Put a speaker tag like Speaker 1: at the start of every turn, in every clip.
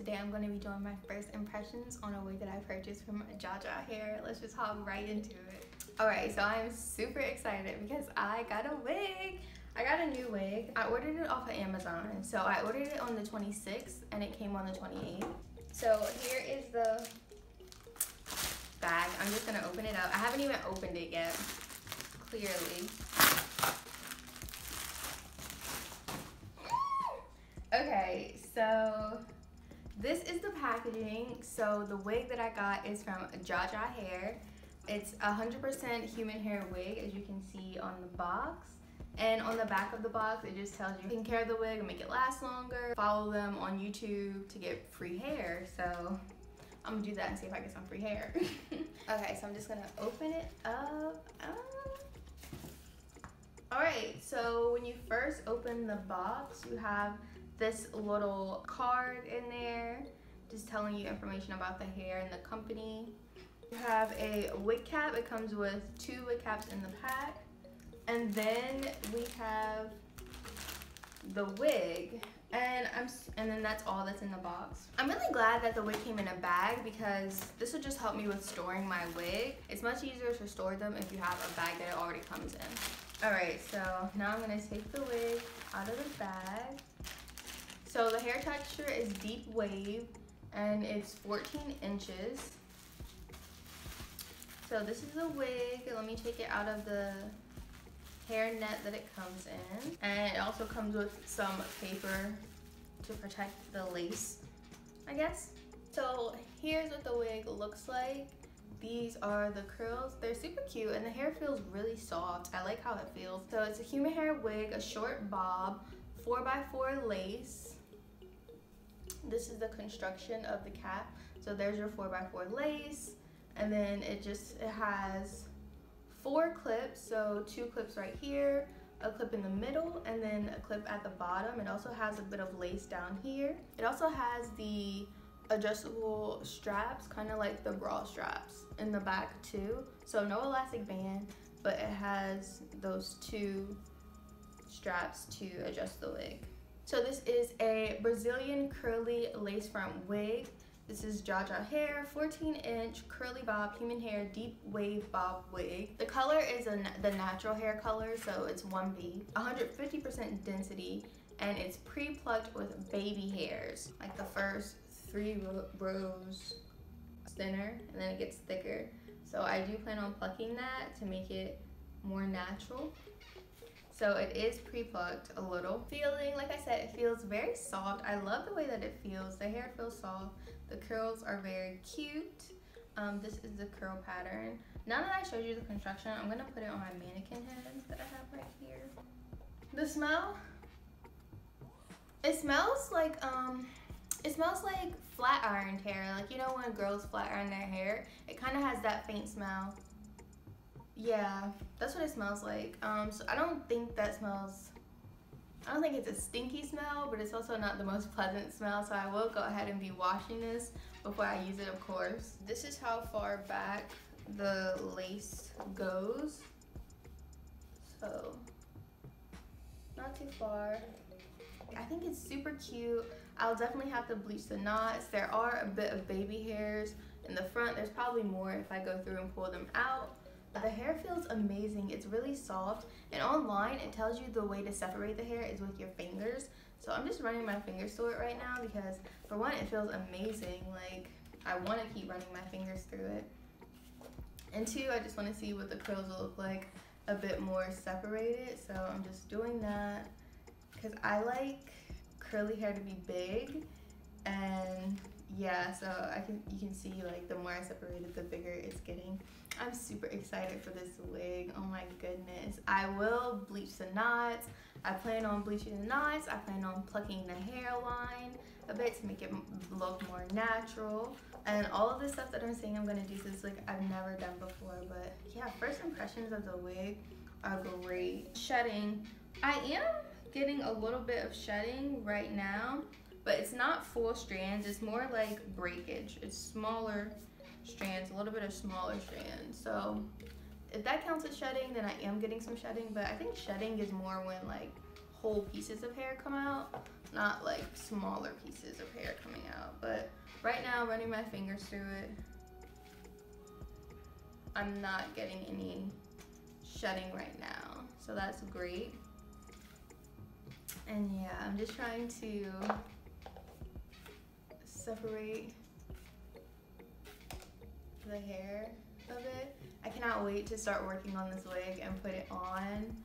Speaker 1: today I'm going to be doing my first impressions on a wig that I purchased from Jaja hair. Let's just hop right into it. Alright, so I'm super excited because I got a wig. I got a new wig. I ordered it off of Amazon. So I ordered it on the 26th and it came on the 28th. So here is the bag. I'm just going to open it up. I haven't even opened it yet, clearly. Okay, so this is the packaging. So the wig that I got is from Jaja hair. It's 100% human hair wig, as you can see on the box. And on the back of the box, it just tells you taking care of the wig and make it last longer. Follow them on YouTube to get free hair. So I'm gonna do that and see if I get some free hair. Okay, so I'm just gonna open it up. All right, so when you first open the box, you have this little card in there just telling you information about the hair and the company. You have a wig cap. It comes with 2 wig caps in the pack. And then we have the wig, and then that's all that's in the box. I'm really glad that the wig came in a bag because this will just help me with storing my wig. It's much easier to store them if you have a bag that it already comes in. All right, so now I'm gonna take the wig out of the bag. So the hair texture is deep wave and it's 14 inches. So this is the wig. Let me take it out of the hair net that it comes in. And it also comes with some paper to protect the lace, I guess. So here's what the wig looks like. These are the curls. They're super cute and the hair feels really soft. I like how it feels. So it's a human hair wig, a short bob, 4x4 lace. This is the construction of the cap. So there's your 4x4 lace. And then it has 4 clips, so 2 clips right here, a clip in the middle, and then a clip at the bottom. It also has a bit of lace down here. It also has the adjustable straps, kind of like the bra straps in the back too. So no elastic band, but it has those 2 straps to adjust the wig. So this is a Brazilian curly lace front wig. This is Jaja hair, 14-inch curly bob human hair deep wave bob wig. The color is the natural hair color, so it's 1B. 150% density, and it's pre-plucked with baby hairs. Like the first 3 rows thinner, and then it gets thicker. So I do plan on plucking that to make it more natural. So it is pre-plucked a little. Feeling, like I said, it feels very soft. I love the way that it feels. The hair feels soft. The curls are very cute. This is the curl pattern. Now that I showed you the construction, I'm gonna put it on my mannequin head that I have right here. The smell, it smells like flat ironed hair. Like, you know when girls flat iron their hair, it kind of has that faint smell. Yeah, that's what it smells like. So I don't think it's a stinky smell, but it's also not the most pleasant smell, so I will go ahead and be washing this before I use it, of course. This is how far back the lace goes. So, not too far. I think it's super cute. I'll definitely have to bleach the knots. There are a bit of baby hairs in the front. There's probably more if I go through and pull them out. The hair feels amazing. It's really soft, and online it tells you the way to separate the hair is with your fingers. So I'm just running my fingers through it right now because for one, it feels amazing. Like, I want to keep running my fingers through it, and 2, I just want to see what the curls will look like a bit more separated. So I'm just doing that because I like curly hair to be big, and yeah, so you can see, like, the more I separate it, the bigger it's getting. I'm super excited for this wig. Oh my goodness. I will bleach the knots. I plan on bleaching the knots. I plan on plucking the hairline a bit to make it look more natural. And all of this stuff that I'm saying I'm gonna do is like I've never done before. But yeah, first impressions of the wig are great. Shedding. I am getting a little bit of shedding right now, but it's not full strands. It's more like breakage. It's smaller strands, a little bit of smaller strands. So if that counts as shedding, then I am getting some shedding, but I think shedding is more when like whole pieces of hair come out. not like smaller pieces of hair coming out. But right now, running my fingers through it, I'm not getting any shedding right now, so that's great. And yeah, I'm just trying to separate the hair of it. I cannot wait to start working on this wig and put it on.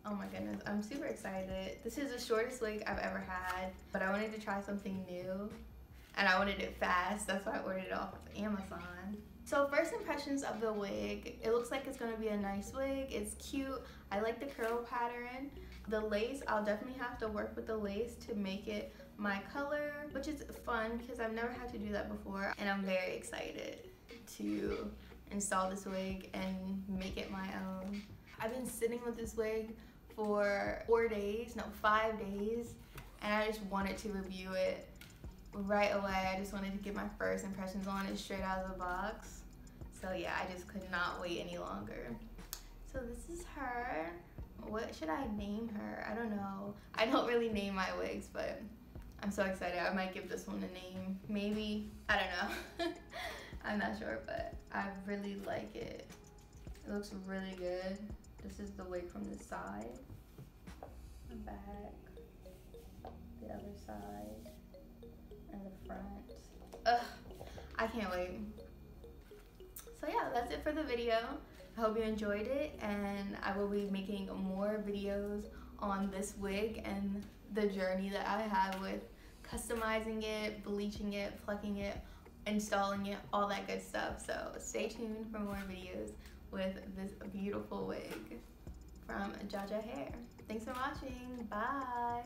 Speaker 1: Oh my goodness, I'm super excited. This is the shortest wig I've ever had, but I wanted to try something new and I wanted it fast. That's why I ordered it off of Amazon. So first impressions of the wig, it looks like it's gonna be a nice wig. It's cute. I like the curl pattern. The lace, I'll definitely have to work with the lace to make it my color, which is fun because I've never had to do that before. And I'm very excited to install this wig and make it my own. I've been sitting with this wig for 5 days, and I just wanted to review it right away. I just wanted to get my first impressions on it straight out of the box. So yeah, I just could not wait any longer. So this is her. What should I name her? I don't know. I don't really name my wigs, but I'm so excited. I might give this one a name. Maybe, I don't know. I'm not sure, but I really like it. It looks really good. This is the wig from the side, the back, the other side, and the front. Ugh, I can't wait. So yeah, that's it for the video. I hope you enjoyed it, and I will be making more videos on this wig and the journey that I have with customizing it, bleaching it, plucking it, installing it, all that good stuff. So stay tuned for more videos with this beautiful wig from Jaja Hair. Thanks for watching. Bye.